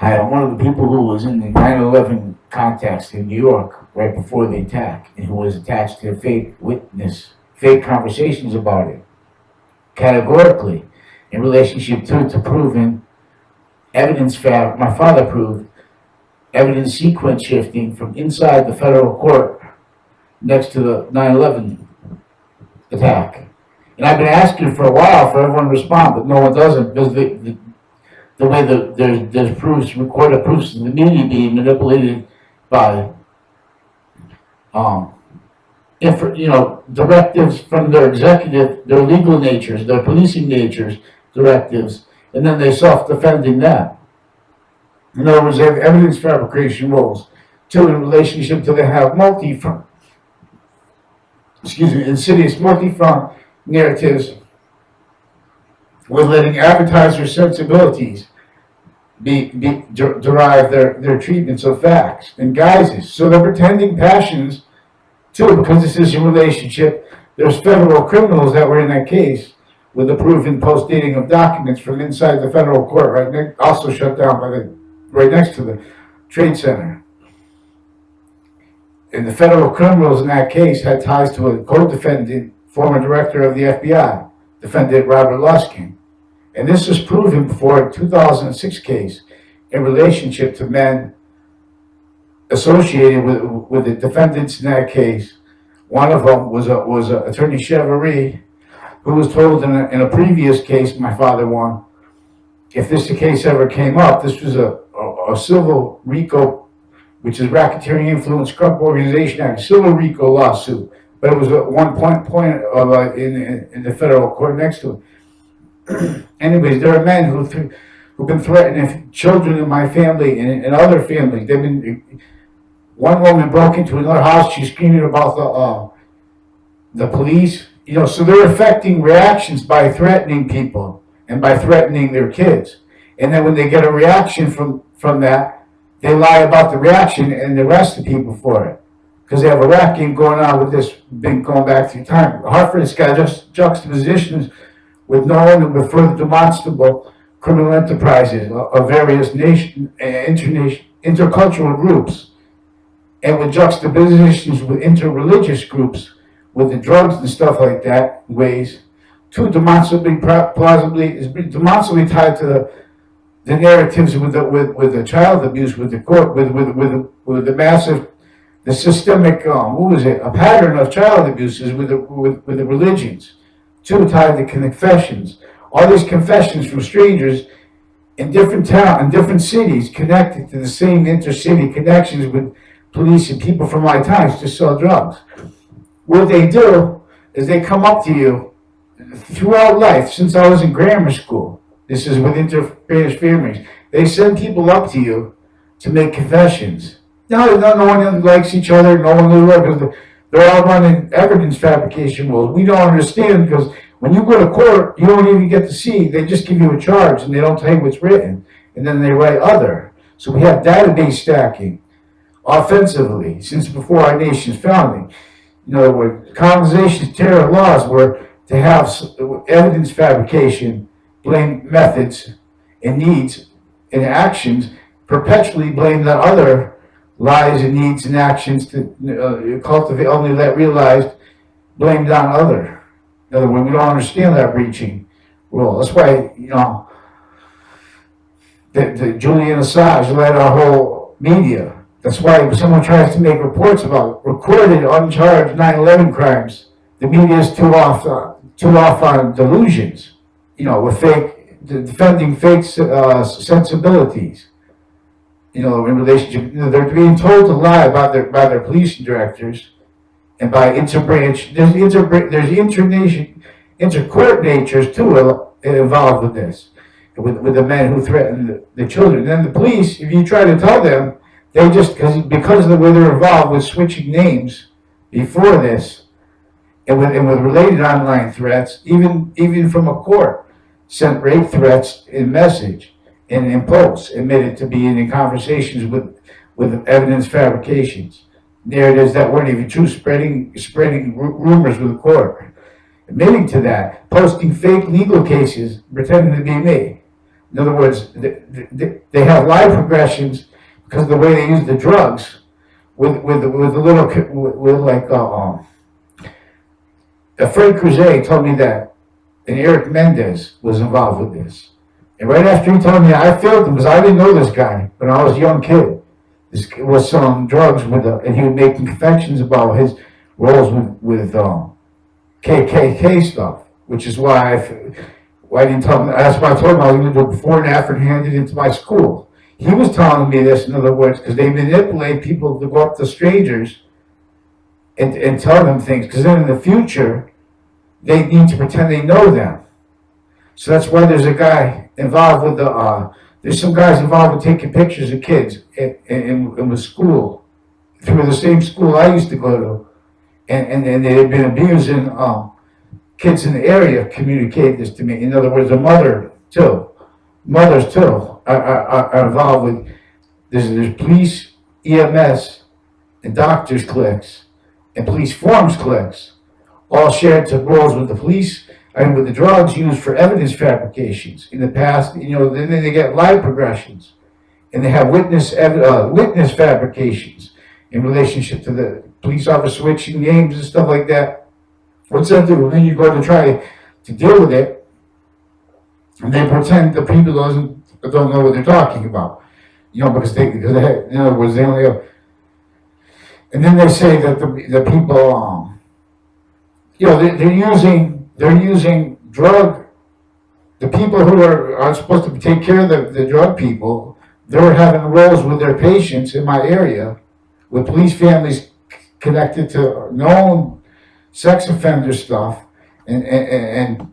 Hi, I'm one of the people who was in the 9/11 context in New York right before the attack, and who was attached to fake conversations about it, categorically, in relationship to proven my father proved evidence sequence shifting from inside the federal court next to the 9/11 attack. And I've been asking for a while for everyone to respond, but no one doesn't, because the way there's proofs, recorded proofs in the media being manipulated by, um, directives from their executive, their legal natures, their policing natures, directives, and then they self-defending that. In other words, they have evidence fabrication rules, too, in relationship to they have insidious multi-front narratives with letting advertisers' sensibilities derive their treatments of facts and guises. So they're pretending passions too, because this is a relationship. There's federal criminals that were in that case with the proven post-dating of documents from inside the federal court, also shut down right next to the Trade Center. And the federal criminals in that case had ties to a co-defendant, former director of the FBI, defendant Robert Luskin. And this was proven before a 2006 case in relationship to men associated with the defendants in that case. One of them was Attorney Chevrolet, who was told in a previous case my father won, if this case ever came up, this was a civil RICO, which is Racketeering Influence Corrupt Organization Act, civil RICO lawsuit, but it was at one point in the federal court next to it. Anyways, there are men who've been threatening children in my family and other families. One woman broke into another house. She's screaming about the police. So they're affecting reactions by threatening people and by threatening their kids. And then when they get a reaction from that, they lie about the reaction and arrest the people for it. Because they have a rap game going on with this, been going back through time. Hartford's got just juxtapositions with known and with further demonstrable criminal enterprises of various intercultural groups, and with juxtapositions with interreligious groups, with the drugs and stuff like that, ways, too demonstrably tied to the narratives with the child abuse, with the court, with the massive, the systemic, a pattern of child abuses with the religions. Too tied to confessions. All these confessions from strangers in different towns, in different cities, connected to the same intercity connections with police and people from my times to sell drugs. What they do is they come up to you throughout life, since I was in grammar school. This is with inter-Spanish families. They send people up to you to make confessions. No one likes each other. No one really. They're all running evidence fabrication rules. We don't understand, because when you go to court, you don't even get to see. They just give you a charge and they don't tell you what's written. And then they write other. So we have database stacking offensively since before our nation's founding. Where colonization's terror laws were to have evidence fabrication, blame methods and needs and actions, perpetually blame the other lies and needs and actions to cultivate, only that realized, blamed on other. In other words, we don't understand that breaching rule. That's why, the Julian Assange led our whole media. That's why if someone tries to make reports about recorded, uncharged 9/11 crimes, the media is too off on delusions, with defending fake sensibilities. In relationship, they're being told to lie about their police directors, and by interbranch. There's intercourt natures too involved with this, with the men who threaten the children. And then the police, if you try to tell them, they just because of the way they're involved with switching names before this, and with related online threats, even from a court, sent rape threats in message. And in posts, admitted to being in conversations with evidence fabrications, narratives that weren't even true, spreading rumors with the court, admitting to that, posting fake legal cases, pretending to be me, In other words, they have life progressions because of the way they use the drugs with the little, with like, Fred Cruzet told me that, and Eric Mendez was involved with this. And right after he told me, I failed him because I didn't know this guy when I was a young kid. This kid was selling drugs and he was making confessions about his roles with KKK stuff, which is why I didn't tell him. That's why I told him I was going to do it before and after and hand it into my school. He was telling me this, in other words, because they manipulate people to go up to strangers and tell them things, because then in the future, they need to pretend they know them. So that's why there's a guy involved with there's some guys involved with taking pictures of kids in the school, through the same school I used to go to, and they had been abusing kids in the area. Communicated this to me. In other words, mothers too are involved with. There's police, EMS, and doctors cliques, and police forms cliques, all shared to roles with the police and with the drugs used for evidence fabrications in the past. Then they get live progressions, and they have witness fabrications in relationship to the police officer switching names and stuff like that. What's that do? And then you go to try to deal with it, and they pretend the people don't know what they're talking about, because they have, in other words, they only have. And then they say that the people, they're using drug. The people who are supposed to take care of the drug people, they're having roles with their patients in my area, with police families connected to known sex offender stuff and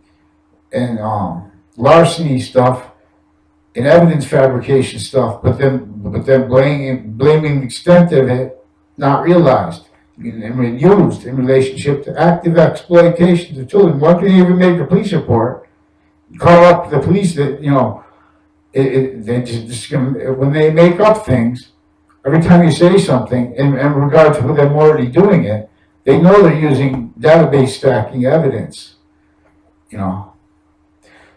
larceny stuff and evidence fabrication stuff, but then blaming the extent of it not realized and used in relationship to active exploitation of children. One can even make a police report, call up the police that, they just when they make up things, every time you say something in regard to them already doing it, they know they're using database stacking evidence,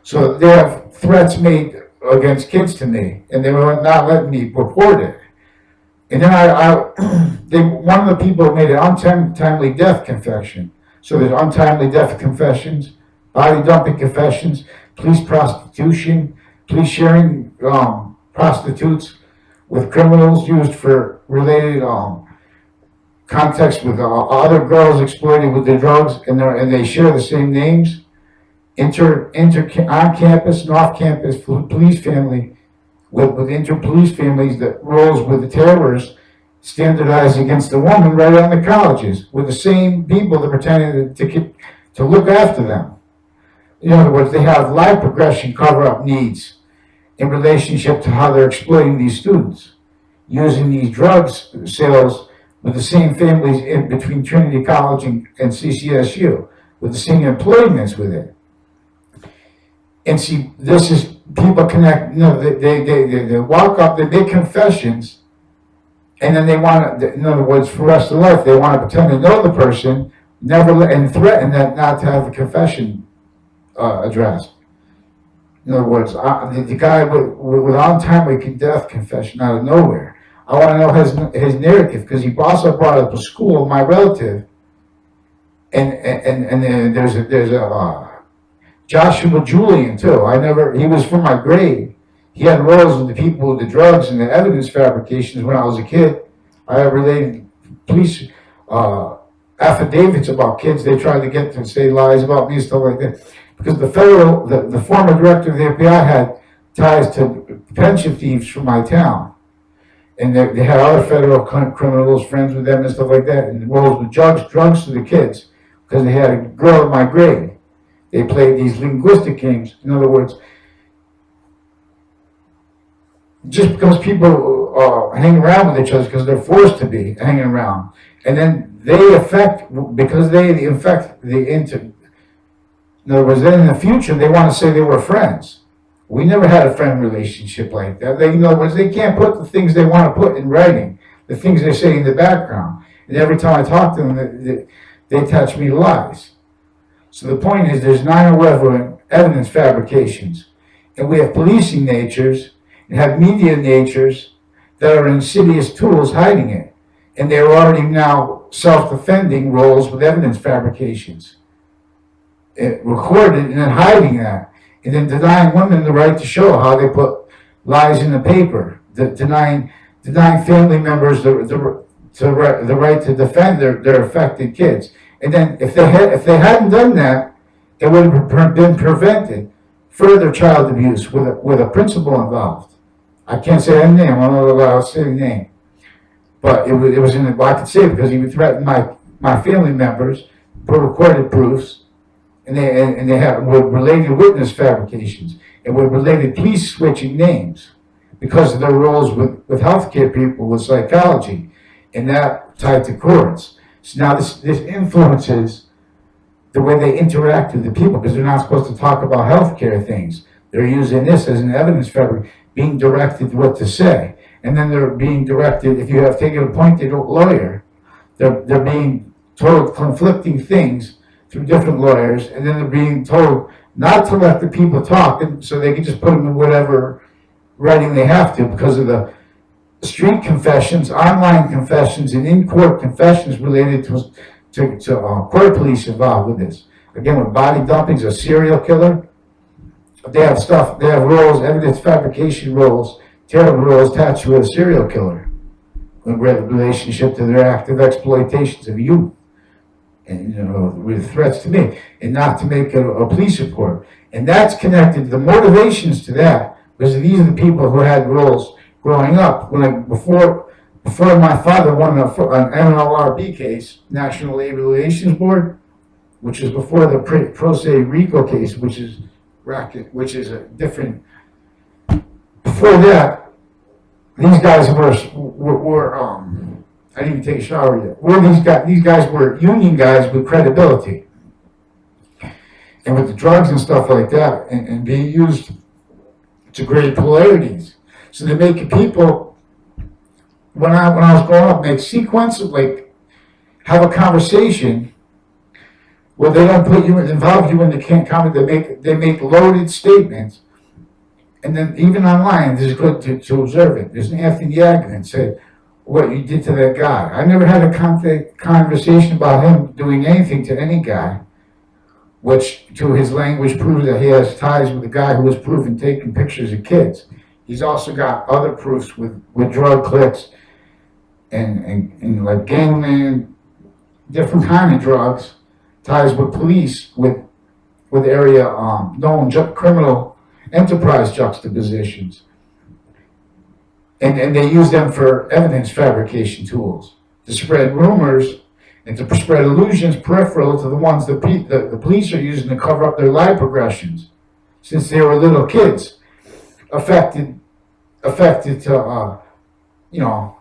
So they have threats made against kids to me, and they were not letting me report it. And then one of the people made an untimely death confession. So there's untimely death confessions, body dumping confessions, police prostitution, police sharing prostitutes with criminals used for related context with other girls exploited with the drugs, and they share the same names. On campus and off campus police family with inter-police families that rolls with the terrorists standardized against the woman right on the colleges with the same people that pretended to look after them. In other words, they have life progression cover-up needs in relationship to how they're exploiting these students, using these drugs sales with the same families in between Trinity College and CCSU, with the same employments with it. And see, this is people connect. They walk up, they make confessions, and then they want to. In other words, for the rest of their life, they want to pretend they know the person, and threaten that not to have the confession addressed. In other words, the guy with untimely death confession out of nowhere. I want to know his narrative, because he also brought up a school, my relative, and there's a Joshua Julian too. He was from my grade. He had roles with the people with the drugs and the evidence fabrications when I was a kid. I related police affidavits about kids they tried to get to say lies about me and stuff like that. Because the former director of the FBI had ties to pension thieves from my town. And they had other federal criminals, friends with them and stuff like that, and roles with drugs to the kids, because they had a girl in my grade. They played these linguistic games. In other words, just because people hang around with each other because they're forced to be hanging around, and then they infect the in other words, then in the future they want to say they were friends. We never had a friend relationship like that. In other words, they can't put the things they want to put in writing, the things they say in the background. And every time I talk to them, they attach me to lies. So the point is, there's 9/11 evidence fabrications And we have policing natures and have media natures that are insidious tools hiding it. And they're already now self-defending roles with evidence fabrications. Recorded and then hiding that. And then denying women the right to show how they put lies in the paper. Denying family members the right to defend their affected kids. And then if they hadn't done that, it would have been prevented further child abuse with a principal involved. I can't say a name. I'm not allowed to say the name, but it was in the. Well, I could say it because he would threaten my family members, put recorded proofs, and they have with related witness fabrications and with related police switching names because of their roles with healthcare people with psychology, and that tied to courts. So now this influences the way they interact with the people because they're not supposed to talk about healthcare things. They're using this as an evidence fabric, being directed what to say. And then they're being directed, if you have taken an appointed lawyer, they're being told conflicting things through different lawyers, and then they're being told not to let the people talk, and so they can just put them in whatever writing they have to because of the street confessions, online confessions, and in-court confessions related to court police involved with this. Again, with body dumpings, a serial killer, they have roles, evidence fabrication roles, terrible roles attached to a serial killer in relationship to their active exploitations of youth and with threats to me, and not to make a police report. And that's connected, the motivations to that, because these are the people who had roles growing up. Before my father won an NLRB case, National Labor Relations Board, which is before the Pro Se Rico case, which is a different. Before that, these guys were I didn't even take a shower yet. These guys were union guys with credibility, and with the drugs and stuff like that, and being used to great polarities. So they make people. When I was growing up, make sequence of have a conversation where they don't involve you in the comment. They make loaded statements, and then even online, this is good to observe it. There's Anthony Yagman said what you did to that guy. I never had a conversation about him doing anything to any guy, which to his language proves that he has ties with a guy who was proven taking pictures of kids. He's also got other proofs with drug cliques and like gangman, different kind of drugs, ties with police, with area known criminal enterprise juxtapositions. And they use them for evidence fabrication tools to spread rumors and to spread illusions peripheral to the ones the police are using to cover up their life progressions since they were little kids, affected to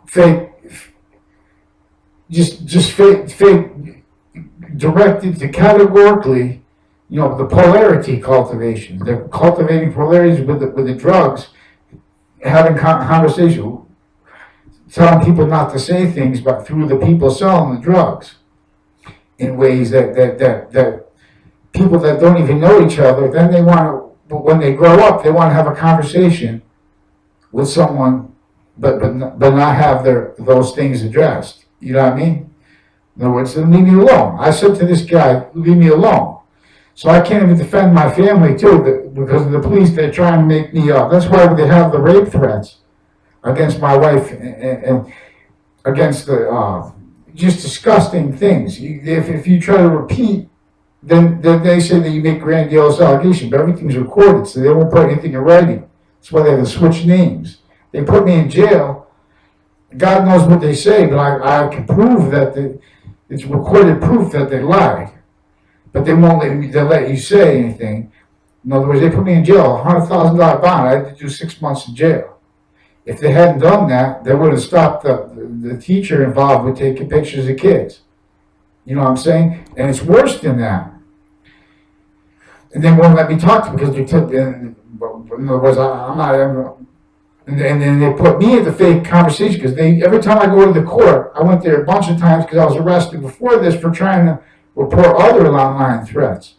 fake, just fake directed to categorically, the polarity cultivation. They're cultivating polarities with the drugs, having conversation, telling people not to say things, but through the people selling the drugs, in ways that people that don't even know each other, then they want to, when they grow up, they want to have a conversation with someone, but not have those things addressed. You know what I mean? In other words, leave me alone. I said to this guy, leave me alone. So I can't even defend my family too, because of the police. They're trying to make me up. That's why they have the rape threats against my wife and against the just disgusting things. If you try to repeat, then they say that you make grandiose allegations, but everything's recorded, so they won't put anything in writing. That's why they have to switch names. They put me in jail. God knows what they say, but I can prove that it's recorded proof that they lied. But they won't let you say anything. In other words, they put me in jail, $100,000 bond. I had to do 6 months in jail. If they hadn't done that, they would have stopped the teacher involved with taking pictures of kids. You know what I'm saying? And it's worse than that. And they won't let me talk to them because they took. In other words, I'm not. And then they put me in the fake conversation because every time I go to the court, I went there a bunch of times because I was arrested before this for trying to report other online threats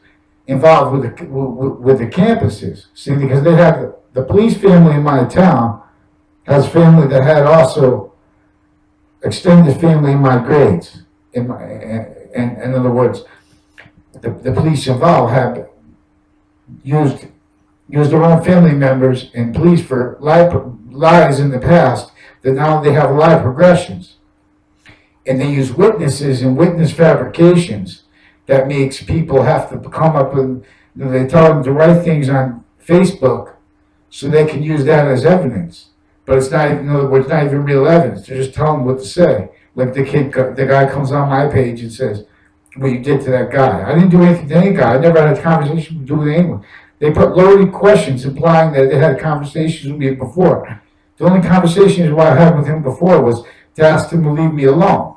involved with the campuses. See, because they have the police family in my town has family that had also extended family in my grades. In other words, the police involved have used their own family members and police for lies in the past that now they have lie progressions. And they use witnesses and witness fabrications that makes people have to come up with, they tell them to write things on Facebook so they can use that as evidence. But it's not, in other words, not even real evidence. They're just telling them what to say. Like the guy comes on my page and says, what you did to that guy. I didn't do anything to any guy. I never had a conversation with anyone. They put loaded questions implying that they had conversations with me before. The only conversations I had with him before was to ask him to leave me alone.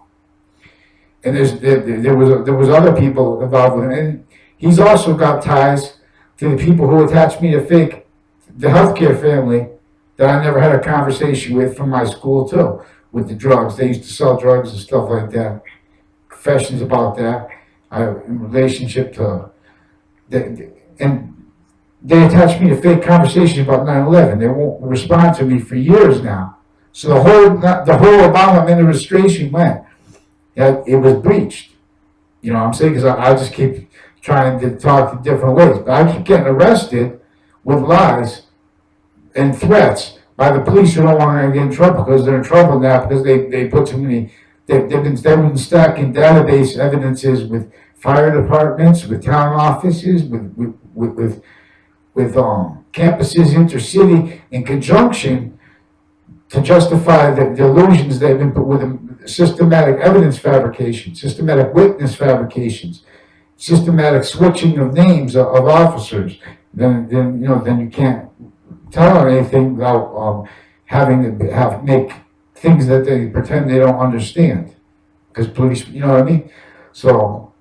And there was other people involved with him. And he's also got ties to the people who attached me to the healthcare family that I never had a conversation with from my school too, with the drugs. They used to sell drugs and stuff like that. Confessions about that, in relationship to, and they attached me to fake conversations about 9/11. They won't respond to me for years now. So the whole Obama administration went. It was breached. You know what I'm saying? Because I just keep trying to talk in different ways. But I keep getting arrested with lies and threats by the police who don't want to get in trouble because they're in trouble now because they put too many, they've been stacking database evidences with fire departments, with town offices, with campuses, intercity, in conjunction to justify the illusions they've been put with them. Systematic evidence fabrication, systematic witness fabrications, systematic switching of names of officers. Then you can't tell them anything without having to make things that they pretend they don't understand. Because police, you know what I mean? So